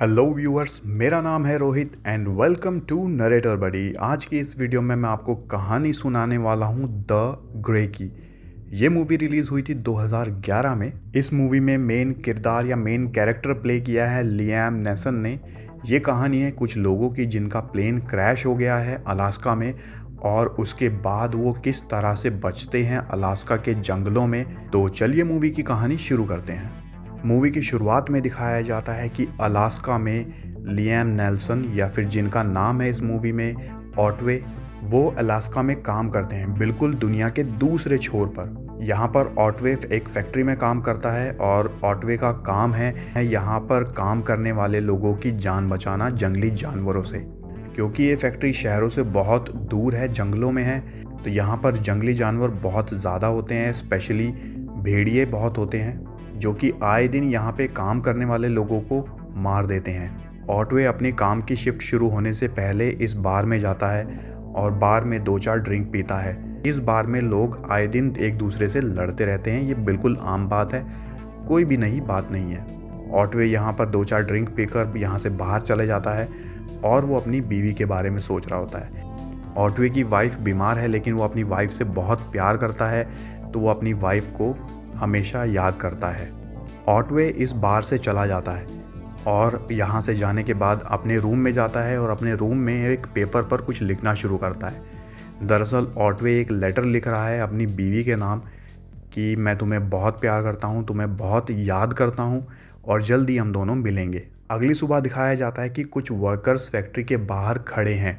Hello viewers, मेरा नाम है Rohit and welcome to narrator buddy. आज की इस वीडियो में मैं आपको कहानी सुनाने वाला हूँ द ग्रे की। ये मूवी रिलीज़ हुई थी 2011 में। इस मूवी में मेन किरदार या मेन कैरेक्टर प्ले किया है लियाम नेसन ने। ये कहानी है कुछ लोगों की जिनका प्लेन क्रैश हो गया है अलास्का में, और उसके बाद वो किस तरह से बचते हैं अलास्का के जंगलों में। तो चलिए मूवी की कहानी शुरू करते हैं। मूवी की शुरुआत में दिखाया जाता है कि अलास्का में लियाम नेल्सन, या फिर जिनका नाम है इस मूवी में ऑटवे, वो अलास्का में काम करते हैं, बिल्कुल दुनिया के दूसरे छोर पर। यहाँ पर ऑटवे एक फैक्ट्री में काम करता है और ऑटवे का काम है यहाँ पर काम करने वाले लोगों की जान बचाना जंगली जानवरों से। क्योंकि ये फैक्ट्री शहरों से बहुत दूर है, जंगलों में है, तो यहाँ पर जंगली जानवर बहुत ज़्यादा होते हैं। स्पेशली भेड़िए बहुत होते हैं जो कि आए दिन यहाँ पे काम करने वाले लोगों को मार देते हैं। ऑटवे अपनी काम की शिफ्ट शुरू होने से पहले इस बार में जाता है और बार में 2-4 ड्रिंक पीता है। इस बार में लोग आए दिन एक दूसरे से लड़ते रहते हैं, ये बिल्कुल आम बात है, कोई भी नई बात नहीं है। ऑटवे यहाँ पर 2-4 ड्रिंक पीकर यहाँ से बाहर चले जाता है और वो अपनी बीवी के बारे में सोच रहा होता है। ऑटवे की वाइफ बीमार है, लेकिन वो अपनी वाइफ से बहुत प्यार करता है, तो वो अपनी वाइफ को हमेशा याद करता है। ऑटवे इस बार से चला जाता है और यहाँ से जाने के बाद अपने रूम में जाता है और अपने रूम में एक पेपर पर कुछ लिखना शुरू करता है। दरअसल ऑटवे एक लेटर लिख रहा है अपनी बीवी के नाम कि मैं तुम्हें बहुत प्यार करता हूँ, तुम्हें बहुत याद करता हूँ और जल्दी हम दोनों मिलेंगे। अगली सुबह दिखाया जाता है कि कुछ वर्कर्स फैक्ट्री के बाहर खड़े हैं,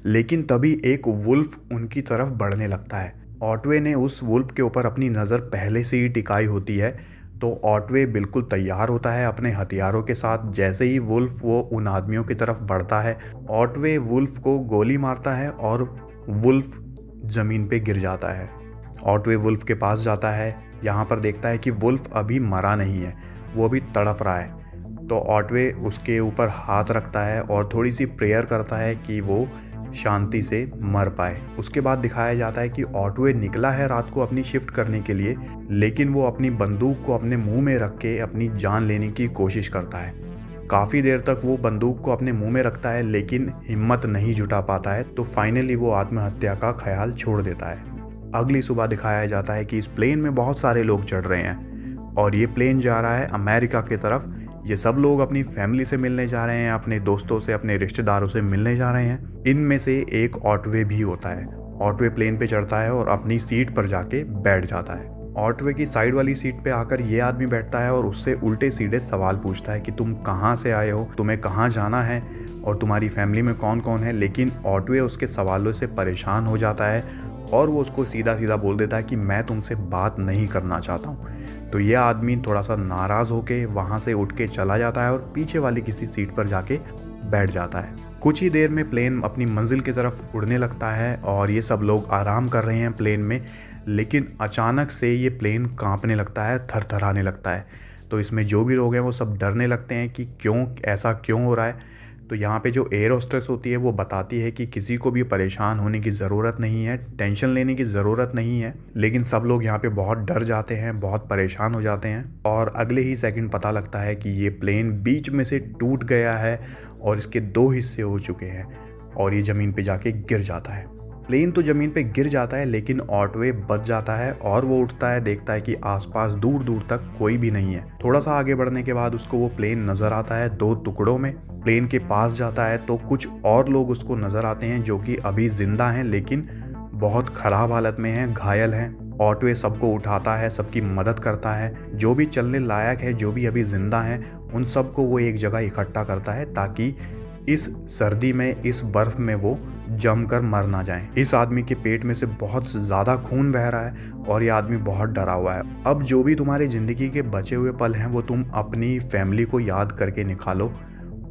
लेकिन तभी एक वुल्फ उनकी तरफ बढ़ने लगता है। ऑटवे ने उस वुल्फ के ऊपर अपनी नज़र पहले से ही टिकाई होती है, तो ऑटवे बिल्कुल तैयार होता है अपने हथियारों के साथ। जैसे ही वुल्फ वो उन आदमियों की तरफ बढ़ता है, ऑटवे वुल्फ को गोली मारता है और वुल्फ ज़मीन पे गिर जाता है। ऑटवे वुल्फ के पास जाता है, यहाँ पर देखता है कि वुल्फ अभी मरा नहीं है, वो अभी तड़प रहा है। तो ऑटवे उसके ऊपर हाथ रखता है और थोड़ी सी प्रेयर करता है कि वो शांति से मर पाए। उसके बाद दिखाया जाता है कि ऑटवे निकला है रात को अपनी शिफ्ट करने के लिए, लेकिन वो अपनी बंदूक को अपने मुंह में रख के अपनी जान लेने की कोशिश करता है। काफ़ी देर तक वो बंदूक को अपने मुंह में रखता है, लेकिन हिम्मत नहीं जुटा पाता है, तो फाइनली वो आत्महत्या का ख्याल छोड़ देता है। अगली सुबह दिखाया जाता है कि इस प्लेन में बहुत सारे लोग चढ़ रहे हैं और ये प्लेन जा रहा है अमेरिका की तरफ। ये सब लोग अपनी फैमिली से मिलने जा रहे हैं, अपने दोस्तों से, अपने रिश्तेदारों से मिलने जा रहे हैं। इनमें से एक ऑटवे भी होता है। ऑटवे प्लेन पे चढ़ता है और अपनी सीट पर जाके बैठ जाता है। ऑटवे की साइड वाली सीट पे आकर ये आदमी बैठता है और उससे उल्टे सीधे सवाल पूछता है कि तुम कहाँ से आए हो, तुम्हें कहाँ जाना है और तुम्हारी फैमिली में कौन कौन है। लेकिन ऑटवे उसके सवालों से परेशान हो जाता है और वो उसको सीधा सीधा बोल देता है कि मैं तुमसे बात नहीं करना चाहता हूँ। तो यह आदमी थोड़ा सा नाराज़ होके वहाँ से उठ के चला जाता है और पीछे वाली किसी सीट पर जाके बैठ जाता है। कुछ ही देर में प्लेन अपनी मंजिल की तरफ उड़ने लगता है और ये सब लोग आराम कर रहे हैं प्लेन में, लेकिन अचानक से ये प्लेन कांपने लगता है, थरथराने लगता है। तो इसमें जो भी लोग हैं वो सब डरने लगते हैं कि क्यों, ऐसा क्यों हो रहा है। तो यहाँ पे जो एयर होस्टेस होती है वो बताती है कि किसी को भी परेशान होने की ज़रूरत नहीं है, टेंशन लेने की ज़रूरत नहीं है। लेकिन सब लोग यहाँ पे बहुत डर जाते हैं, बहुत परेशान हो जाते हैं और अगले ही सेकंड पता लगता है कि ये प्लेन बीच में से टूट गया है और इसके 2 हिस्से हो चुके हैं और ये ज़मीन पे जाके गिर जाता है। प्लेन तो ज़मीन पे गिर जाता है, लेकिन ऑटवे बच जाता है और वो उठता है, देखता है कि आसपास दूर दूर तक कोई भी नहीं है। थोड़ा सा आगे बढ़ने के बाद उसको वो प्लेन नज़र आता है 2 टुकड़ों में। प्लेन के पास जाता है तो कुछ और लोग उसको नज़र आते हैं जो कि अभी ज़िंदा हैं, लेकिन बहुत ख़राब हालत में हैं, घायल हैं। ऑटवे सबको उठाता है, सबकी मदद करता है, जो भी चलने लायक है, जो भी अभी ज़िंदा हैं, उन सबको वो एक जगह इकट्ठा करता है ताकि इस सर्दी में, इस बर्फ़ में वो जमकर मर ना जाएं। इस आदमी के पेट में से बहुत ज़्यादा खून बह रहा है और ये आदमी बहुत डरा हुआ है। अब जो भी तुम्हारी ज़िंदगी के बचे हुए पल हैं वो तुम अपनी फैमिली को याद करके निकालो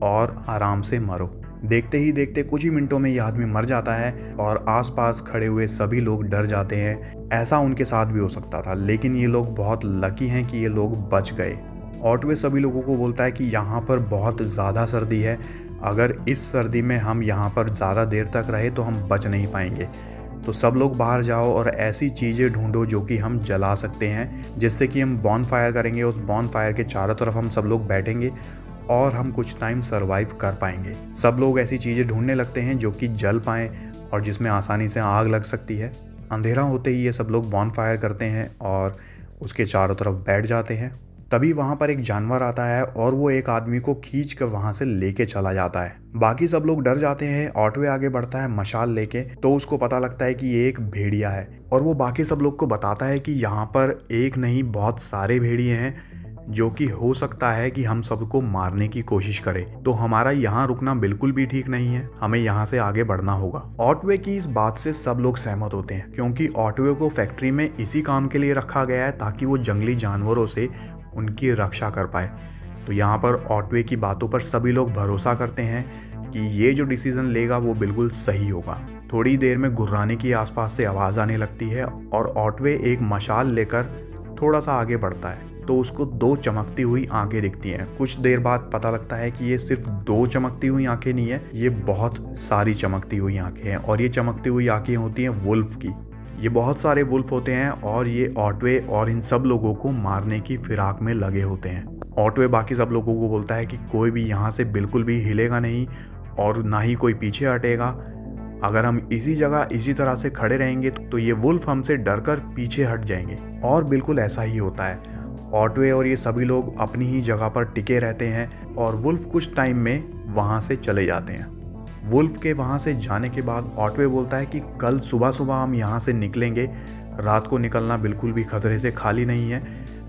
और आराम से मरो। देखते ही देखते कुछ ही मिनटों में ये आदमी मर जाता है और आसपास खड़े हुए सभी लोग डर जाते हैं। ऐसा उनके साथ भी हो सकता था, लेकिन ये लोग बहुत लकी हैं कि ये लोग बच गए। ऑटवे सभी लोगों को बोलता है कि यहाँ पर बहुत ज़्यादा सर्दी है, अगर इस सर्दी में हम यहाँ पर ज़्यादा देर तक रहे तो हम बच नहीं पाएंगे। तो सब लोग बाहर जाओ और ऐसी चीज़ें ढूंढो जो कि हम जला सकते हैं, जिससे कि हम बॉन फायर करेंगे। उस बॉन फायर के चारों तरफ हम सब लोग बैठेंगे और हम कुछ टाइम सरवाइव कर पाएंगे। सब लोग ऐसी चीज़ें ढूंढने लगते हैं जो कि जल पाएँ और जिसमें आसानी से आग लग सकती है। अंधेरा होते ही ये सब लोग बॉनफायर करते हैं और उसके चारों तरफ बैठ जाते हैं। तभी वहाँ पर एक जानवर आता है और वो एक आदमी को खींच कर वहाँ से लेके चला जाता है। बाकी सब लोग डर जाते हैं। ऑटवे आगे बढ़ता है मशाल लेके, तो उसको पता लगता है कि ये एक भेड़िया है और वो बाकी सब लोग को बताता है कि यहाँ पर एक नहीं बहुत सारे भेड़िए हैं, जो कि हो सकता है कि हम सबको मारने की कोशिश करें। तो हमारा यहाँ रुकना बिल्कुल भी ठीक नहीं है, हमें यहाँ से आगे बढ़ना होगा। ऑटवे की इस बात से सब लोग सहमत होते हैं, क्योंकि ऑटवे को फैक्ट्री में इसी काम के लिए रखा गया है ताकि वो जंगली जानवरों से उनकी रक्षा कर पाए। तो यहाँ पर ऑटवे की बातों पर सभी लोग भरोसा करते हैं कि ये जो डिसीजन लेगा वो बिल्कुल सही होगा। थोड़ी देर में गुर्राने की आसपास से आवाज़ आने लगती है और ऑटवे एक मशाल लेकर थोड़ा सा आगे बढ़ता है, तो उसको 2 चमकती हुई आंखें दिखती हैं। कुछ देर बाद पता लगता है कि ये सिर्फ 2 चमकती हुई आंखें नहीं है, ये बहुत सारी चमकती हुई आंखें हैं और ये चमकती हुई आंखें होती हैं वुल्फ की। ये बहुत सारे वुल्फ होते हैं और ये ऑटवे और इन सब लोगों को मारने की फिराक में लगे होते हैं। ऑटवे बाकी सब लोगों को बोलता है कि कोई भी यहाँ से बिल्कुल भी हिलेगा नहीं और ना ही कोई पीछे हटेगा। अगर हम इसी जगह इसी तरह से खड़े रहेंगे तो ये वुल्फ हमसे डरकर पीछे हट जाएंगे। और बिल्कुल ऐसा ही होता है। ऑटवे और ये सभी लोग अपनी ही जगह पर टिके रहते हैं और वुल्फ कुछ टाइम में वहाँ से चले जाते हैं। वुल्फ के वहाँ से जाने के बाद ऑटवे बोलता है कि कल सुबह सुबह हम यहाँ से निकलेंगे। रात को निकलना बिल्कुल भी खतरे से खाली नहीं है,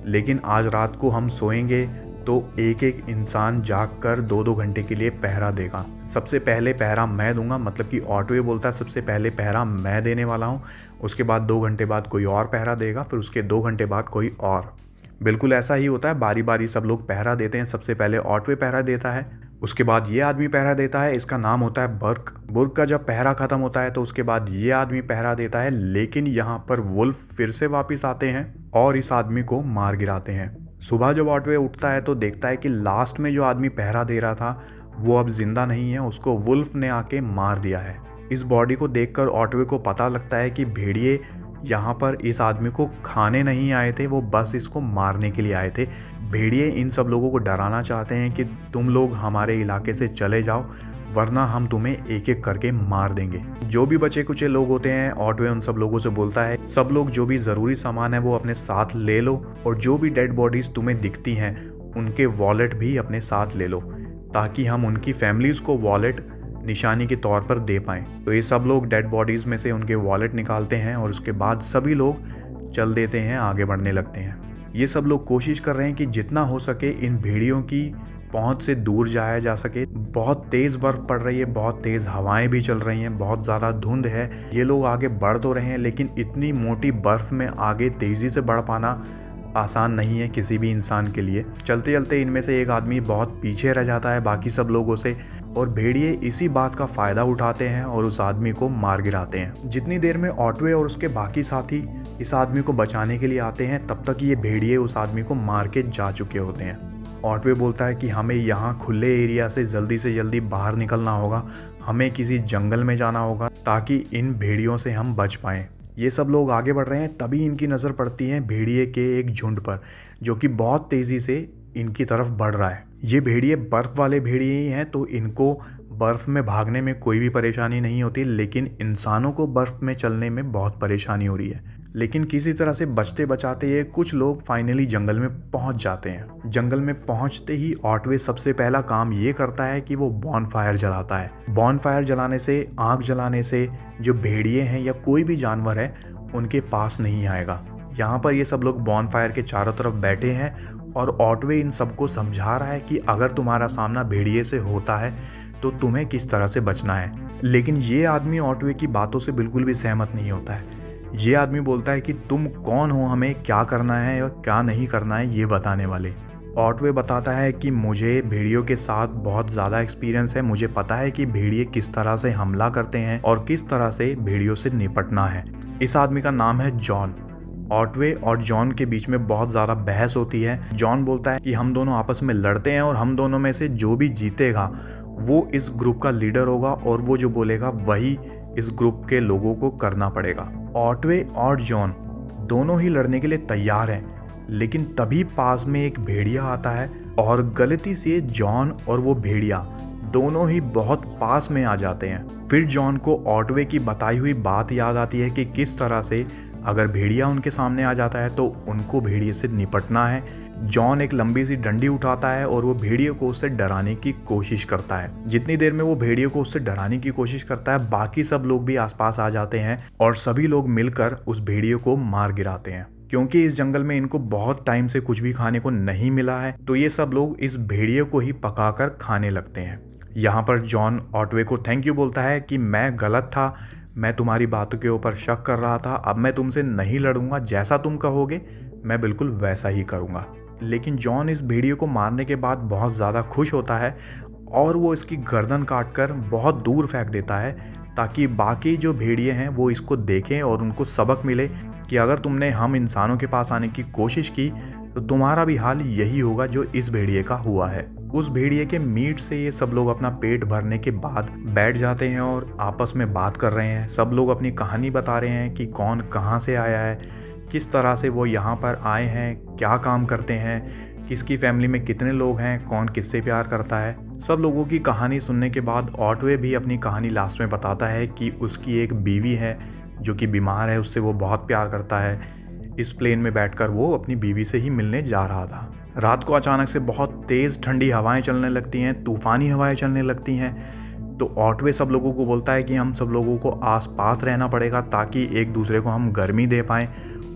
लेकिन आज रात को हम सोएंगे तो एक एक इंसान जाग कर 2-2 घंटे के लिए पहरा देगा। सबसे पहले पहरा मैं दूंगा, मतलब कि ऑटवे बोलता है सबसे पहले पहरा मैं देने वाला हूँ, उसके बाद 2 घंटे बाद कोई और पहरा देगा, फिर उसके 2 घंटे बाद कोई और। बिल्कुल ऐसा ही होता है, बारी बारी सब लोग पहरा देते हैं। सबसे पहले ऑटवे पहरा देता है, उसके बाद ये आदमी पहरा देता है, इसका नाम होता है बर्क। बुर्क का जब पहरा खत्म होता है तो उसके बाद ये आदमी पहरा देता है, लेकिन यहाँ पर वुल्फ फिर से वापस आते हैं और इस आदमी को मार गिराते हैं। सुबह जब ऑटवे उठता है तो देखता है कि लास्ट में जो आदमी पहरा दे रहा था वो अब जिंदा नहीं है, उसको वुल्फ ने आके मार दिया है। इस बॉडी को देखकर ऑटवे को पता लगता है कि भेड़िए यहाँ पर इस आदमी को खाने नहीं आए थे, वो बस इसको मारने के लिए आए थे। भेड़िए इन सब लोगों को डराना चाहते हैं कि तुम लोग हमारे इलाके से चले जाओ, वरना हम तुम्हें एक एक करके मार देंगे। जो भी बचे कुचे लोग होते हैं, ऑटवे उन सब लोगों से बोलता है सब लोग जो भी ज़रूरी सामान है वो अपने साथ ले लो और जो भी डेड बॉडीज़ तुम्हें दिखती हैं उनके वॉलेट भी अपने साथ ले लो, ताकि हम उनकी फैमिलीज़ को वॉलेट निशानी के तौर पर दे पाएँ। तो ये सब लोग डेड बॉडीज़ में से उनके वॉलेट निकालते हैं और उसके बाद सभी लोग चल देते हैं, आगे बढ़ने लगते हैं। ये सब लोग कोशिश कर रहे हैं कि जितना हो सके इन भेड़ियों की पहुंच से दूर जाया जा सके। बहुत तेज़ बर्फ़ पड़ रही है, बहुत तेज़ हवाएं भी चल रही हैं, बहुत ज़्यादा धुंध है। ये लोग आगे बढ़ तो रहे हैं, लेकिन इतनी मोटी बर्फ़ में आगे तेज़ी से बढ़ पाना आसान नहीं है किसी भी इंसान के लिए। चलते चलते इनमें से एक आदमी बहुत पीछे रह जाता है बाकी सब लोगों से और भेड़िए इसी बात का फ़ायदा उठाते हैं और उस आदमी को मार गिराते हैं। जितनी देर में ऑटवे और उसके बाकी साथी इस आदमी को बचाने के लिए आते हैं, तब तक ये भेड़िए उस आदमी को मार के जा चुके होते हैं। ऑटवे बोलता है कि हमें यहाँ खुले एरिया से जल्दी बाहर निकलना होगा, हमें किसी जंगल में जाना होगा ताकि इन भेड़ियों से हम बच पाएँ। ये सब लोग आगे बढ़ रहे हैं, तभी इनकी नज़र पड़ती है भेड़िए के एक झुंड पर, जो कि बहुत तेज़ी से इनकी तरफ बढ़ रहा है। ये भेड़िए बर्फ़ वाले भेड़िए ही हैं, तो इनको बर्फ़ में भागने में कोई भी परेशानी नहीं होती, लेकिन इंसानों को बर्फ़ में चलने में बहुत परेशानी हो रही है। लेकिन किसी तरह से बचते बचाते ये कुछ लोग फाइनली जंगल में पहुंच जाते हैं। जंगल में पहुंचते ही ऑटवे सबसे पहला काम ये करता है कि वो बॉनफायर जलाता है। बॉनफायर जलाने से, आग जलाने से जो भेड़िए हैं या कोई भी जानवर है उनके पास नहीं आएगा। यहाँ पर ये सब लोग बॉनफायर के चारों तरफ बैठे हैं और ऑटवे इन सबको समझा रहा है कि अगर तुम्हारा सामना भेड़िए से होता है तो तुम्हें किस तरह से बचना है। लेकिन ये आदमी ऑटवे की बातों से बिल्कुल भी सहमत नहीं होता है। ये आदमी बोलता है कि तुम कौन हो, हमें क्या करना है और क्या नहीं करना है ये बताने वाले। ऑटवे बताता है कि मुझे भेड़ियों के साथ बहुत ज़्यादा एक्सपीरियंस है, मुझे पता है कि भेड़िए किस तरह से हमला करते हैं और किस तरह से भेड़ियों से निपटना है। इस आदमी का नाम है जॉन। ऑटवे और जॉन के बीच में बहुत ज़्यादा बहस होती है। जॉन बोलता है कि हम दोनों आपस में लड़ते हैं और हम दोनों में से जो भी जीतेगा वो इस ग्रुप का लीडर होगा और वो जो बोलेगा वही इस ग्रुप के लोगों को करना पड़ेगा। ऑटवे और जॉन दोनों ही लड़ने के लिए तैयार हैं, लेकिन तभी पास में एक भेड़िया आता है और गलती से जॉन और वो भेड़िया दोनों ही बहुत पास में आ जाते हैं। फिर जॉन को ऑटवे की बताई हुई बात याद आती है कि किस तरह से अगर भेड़िया उनके सामने आ जाता है तो उनको भेड़िए से निपटना है। जॉन एक लंबी सी डंडी उठाता है और वो भेड़िए को उससे डराने की कोशिश करता है। जितनी देर में वो भेड़िए को उससे डराने की कोशिश करता है, बाकी सब लोग भी आसपास आ जाते हैं और सभी लोग मिलकर उस भेड़िए को मार गिराते हैं। क्योंकि इस जंगल में इनको बहुत टाइम से कुछ भी खाने को नहीं मिला है, तो ये सब लोग इस भेड़िए को ही पकाकर खाने लगते हैं। यहाँ पर जॉन ऑटवे को थैंक यू बोलता है कि मैं गलत था, मैं तुम्हारी बातों के ऊपर शक कर रहा था, अब मैं तुमसे नहीं लड़ूंगा, जैसा तुम कहोगे मैं बिल्कुल वैसा ही करूंगा। लेकिन जॉन इस भेड़िए को मारने के बाद बहुत ज़्यादा खुश होता है और वो इसकी गर्दन काटकर बहुत दूर फेंक देता है, ताकि बाकी जो भेड़िए हैं वो इसको देखें और उनको सबक मिले कि अगर तुमने हम इंसानों के पास आने की कोशिश की तो तुम्हारा भी हाल यही होगा जो इस भेड़िए का हुआ है। उस भेड़िए के मीट से ये सब लोग अपना पेट भरने के बाद बैठ जाते हैं और आपस में बात कर रहे हैं। सब लोग अपनी कहानी बता रहे हैं कि कौन कहाँ से आया है, किस तरह से वो यहाँ पर आए हैं, क्या काम करते हैं, किसकी फैमिली में कितने लोग हैं, कौन किससे प्यार करता है। सब लोगों की कहानी सुनने के बाद ऑटवे भी अपनी कहानी लास्ट में बताता है कि उसकी एक बीवी है जो कि बीमार है, उससे वो बहुत प्यार करता है। इस प्लेन में बैठकर वो अपनी बीवी से ही मिलने जा रहा था। रात को अचानक से बहुत तेज़ ठंडी हवाएं चलने लगती हैं, तूफ़ानी हवाएं चलने लगती हैं। तो ऑटवे सब लोगों को बोलता है कि हम सब लोगों को आसपास रहना पड़ेगा ताकि एक दूसरे को हम गर्मी दे पाएँ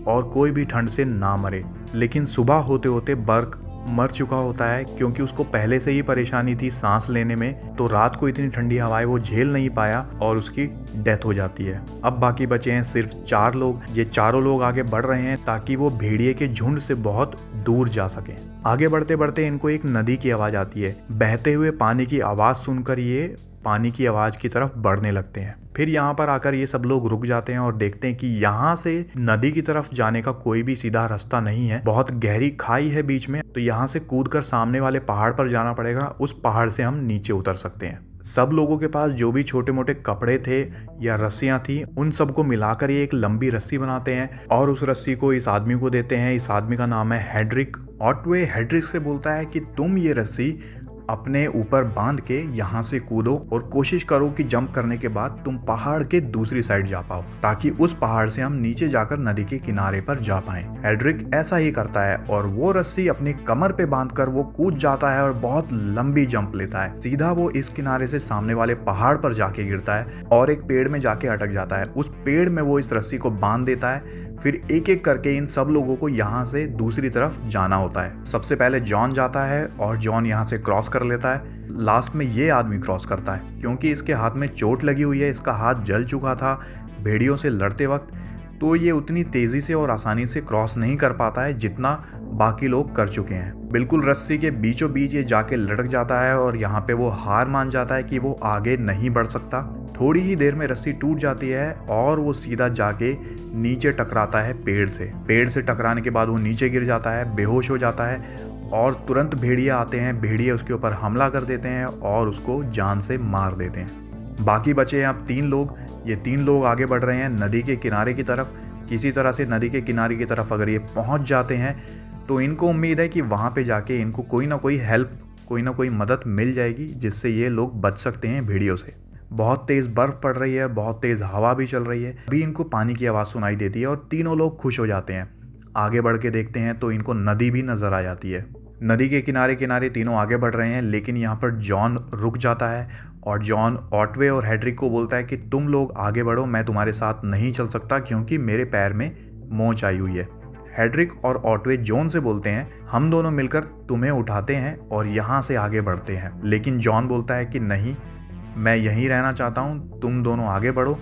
और कोई भी ठंड से ना मरे। लेकिन सुबह होते होते बर्क मर चुका होता है, क्योंकि उसको पहले से ही परेशानी थी सांस लेने में, तो रात को इतनी ठंडी हवाएं वो झेल नहीं पाया और उसकी डेथ हो जाती है। अब बाकी बचे हैं सिर्फ 4 लोग। ये चारों लोग आगे बढ़ रहे हैं ताकि वो भेड़िए के झुंड से बहुत दूर जा सकें। आगे बढ़ते बढ़ते इनको एक नदी की आवाज़ आती है। बहते हुए पानी की आवाज़ सुनकर ये पानी की आवाज़ की तरफ बढ़ने लगते हैं। फिर यहाँ पर आकर ये सब लोग रुक जाते हैं और देखते हैं कि यहाँ से नदी की तरफ जाने का कोई भी सीधा रास्ता नहीं है, बहुत गहरी खाई है बीच में। तो यहाँ से कूदकर सामने वाले पहाड़ पर जाना पड़ेगा, उस पहाड़ से हम नीचे उतर सकते हैं। सब लोगों के पास जो भी छोटे मोटे कपड़े थे या रस्सियां थी, उन सबको मिलाकर ये एक लंबी रस्सी बनाते हैं और उस रस्सी को इस आदमी को देते हैं। इस आदमी का नाम है हेड्रिक। ऑटवे हेड्रिक से बोलता है कि तुम ये रस्सी अपने ऊपर बांध के यहाँ से कूदो और कोशिश करो कि जंप करने के बाद तुम पहाड़ के दूसरी साइड जा पाओ, ताकि उस पहाड़ से हम नीचे जाकर नदी के किनारे पर जा पाएं। हेड्रिक ऐसा ही करता है और वो रस्सी अपनी कमर पे बांधकर वो कूद जाता है और बहुत लंबी जंप लेता है। सीधा वो इस किनारे से सामने वाले पहाड़ पर जाके गिरता है और एक पेड़ में जाके अटक जाता है। उस पेड़ में वो इस रस्सी को बांध देता है। फिर एक एक करके इन सब लोगों को यहाँ से दूसरी तरफ जाना होता है। सबसे पहले जॉन जाता है और जॉन यहाँ से क्रॉस कर लेता है। लास्ट में ये आदमी क्रॉस करता है। क्योंकि इसके हाथ में चोट लगी हुई है, इसका हाथ जल चुका था भेड़ियों से लड़ते वक्त, तो ये उतनी तेज़ी से और आसानी से क्रॉस नहीं कर पाता है जितना बाकी लोग कर चुके हैं। बिल्कुल रस्सी के बीचों बीच ये जाके लटक जाता है और यहाँ पे वो हार मान जाता है कि वो आगे नहीं बढ़ सकता। थोड़ी ही देर में रस्सी टूट जाती है और वो सीधा जाके नीचे टकराता है पेड़ से। पेड़ से टकराने के बाद वो नीचे गिर जाता है, बेहोश हो जाता है और तुरंत भेड़िया आते हैं। भेड़िया उसके ऊपर हमला कर देते हैं और उसको जान से मार देते हैं। बाकी बचे अब 3 लोग। ये 3 लोग आगे बढ़ रहे हैं नदी के किनारे की तरफ। किसी तरह से नदी के किनारे की तरफ अगर ये पहुंच जाते हैं तो इनको उम्मीद है कि वहाँ पे जाके इनको कोई ना कोई हेल्प, कोई ना कोई मदद मिल जाएगी जिससे ये लोग बच सकते हैं भेड़ियों से। बहुत तेज़ बर्फ़ पड़ रही है, बहुत तेज़ हवा भी चल रही है। अभी इनको पानी की आवाज़ सुनाई देती है और तीनों लोग खुश हो जाते हैं। आगे बढ़ के देखते हैं तो इनको नदी भी नज़र आ जाती है। नदी के किनारे किनारे तीनों आगे बढ़ रहे हैं, लेकिन यहाँ पर जॉन रुक जाता है और जॉन ऑटवे और हेड्रिक को बोलता है कि तुम लोग आगे बढ़ो, मैं तुम्हारे साथ नहीं चल सकता क्योंकि मेरे पैर में मोच आई हुई है। हेड्रिक और ऑटवे जॉन से बोलते हैं हम दोनों मिलकर तुम्हें उठाते हैं और यहाँ से आगे बढ़ते हैं। लेकिन जॉन बोलता है कि नहीं, मैं यहीं रहना चाहता हूँ, तुम दोनों आगे बढ़ो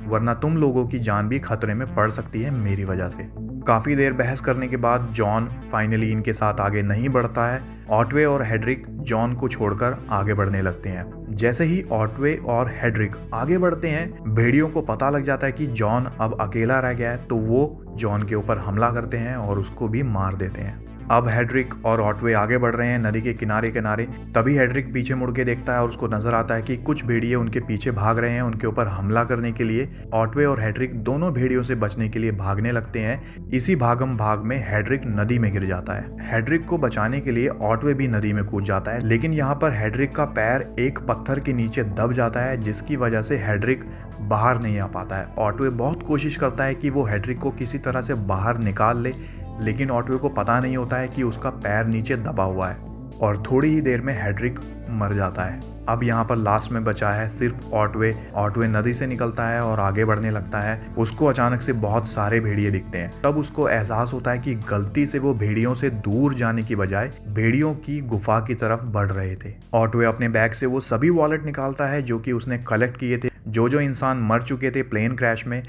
वरना तुम लोगों की जान भी खतरे में पड़ सकती है मेरी वजह से। काफ़ी देर बहस करने के बाद जॉन फाइनली इनके साथ आगे नहीं बढ़ता है। ऑटवे और हेड्रिक जॉन को छोड़कर आगे बढ़ने लगते हैं। जैसे ही ऑटवे और हेड्रिक आगे बढ़ते हैं, भेड़ियों को पता लग जाता है कि जॉन अब अकेला रह गया है, तो वो जॉन के ऊपर हमला करते हैं और उसको भी मार देते हैं। अब हेड्रिक और ऑटवे आगे बढ़ रहे हैं नदी के किनारे किनारे। तभी हेड्रिक पीछे मुड़ के देखता है और उसको नजर आता है कि कुछ भेड़िए उनके पीछे भाग रहे हैं उनके ऊपर हमला करने के लिए। ऑटवे और हेड्रिक दोनों भेड़ियों से बचने के लिए भागने लगते हैं। इसी भागम भाग में हेड्रिक नदी में गिर जाता है। हेड्रिक को बचाने के लिए ऑटवे भी नदी में कूद जाता है, लेकिन यहाँ पर हेड्रिक का पैर एक पत्थर के नीचे दब जाता है, जिसकी वजह से हेड्रिक बाहर नहीं आ पाता है। ऑटवे बहुत कोशिश करता है कि वो हेड्रिक को किसी तरह से बाहर निकाल ले, लेकिन ऑटवे को पता नहीं होता है कि उसका पैर नीचे दबा हुआ है और थोड़ी ही देर में हेड्रिक मर जाता है। अब यहाँ पर लास्ट में बचा है सिर्फ ऑटवे। ऑटवे नदी से निकलता है और आगे बढ़ने लगता है। उसको अचानक से बहुत सारे भेड़िए दिखते हैं। तब उसको एहसास होता है कि गलती से वो भेड़ियों से दूर जाने की बजाय भेड़ियों की गुफा की तरफ बढ़ रहे थे। ऑटवे अपने बैग से वो सभी वॉलेट निकालता है जो कि उसने कलेक्ट किए थे। जो इंसान मर चुके थे प्लेन क्रैश में,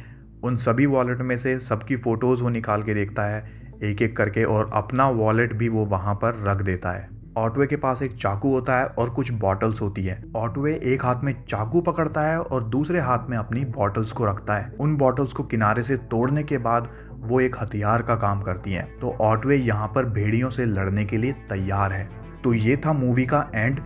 उन सभी वॉलेट में से सबकी फोटोज वो निकाल के देखता है एक एक करके, और अपना वॉलेट भी वो वहां पर रख देता है। ऑटवे के पास एक चाकू होता है और कुछ बॉटल्स होती है। ऑटवे एक हाथ में चाकू पकड़ता है और दूसरे हाथ में अपनी बॉटल्स को रखता है। उन बॉटल्स को किनारे से तोड़ने के बाद वो एक हथियार का काम करती हैं। तो ऑटवे यहाँ पर भेड़ियों से लड़ने के लिए तैयार है। तो ये था मूवी का एंड।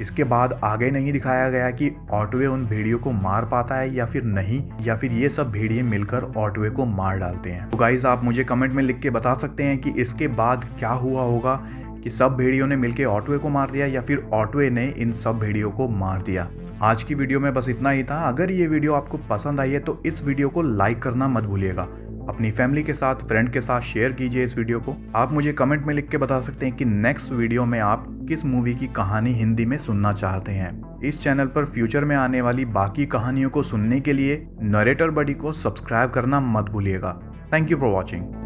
इसके बाद आगे नहीं दिखाया गया कि ऑटवे उन भेड़ियों को मार पाता है या फिर नहीं, या फिर ये सब भेड़िए मिलकर ऑटवे को मार डालते हैं। तो गाइस, आप मुझे कमेंट में लिख के बता सकते हैं कि इसके बाद क्या हुआ होगा, कि सब भेड़ियों ने मिलकर ऑटवे को मार दिया या फिर ऑटवे ने इन सब भेड़ियों को मार दिया। आज की वीडियो में बस इतना ही था। अगर ये वीडियो आपको पसंद आई है तो इस वीडियो को लाइक करना मत भूलिएगा। अपनी फैमिली के साथ, फ्रेंड के साथ शेयर कीजिए इस वीडियो को। आप मुझे कमेंट में लिख के बता सकते हैं कि नेक्स्ट वीडियो में आप किस मूवी की कहानी हिंदी में सुनना चाहते हैं। इस चैनल पर फ्यूचर में आने वाली बाकी कहानियों को सुनने के लिए नरेटर बडी को सब्सक्राइब करना मत भूलिएगा। Thank you for watching.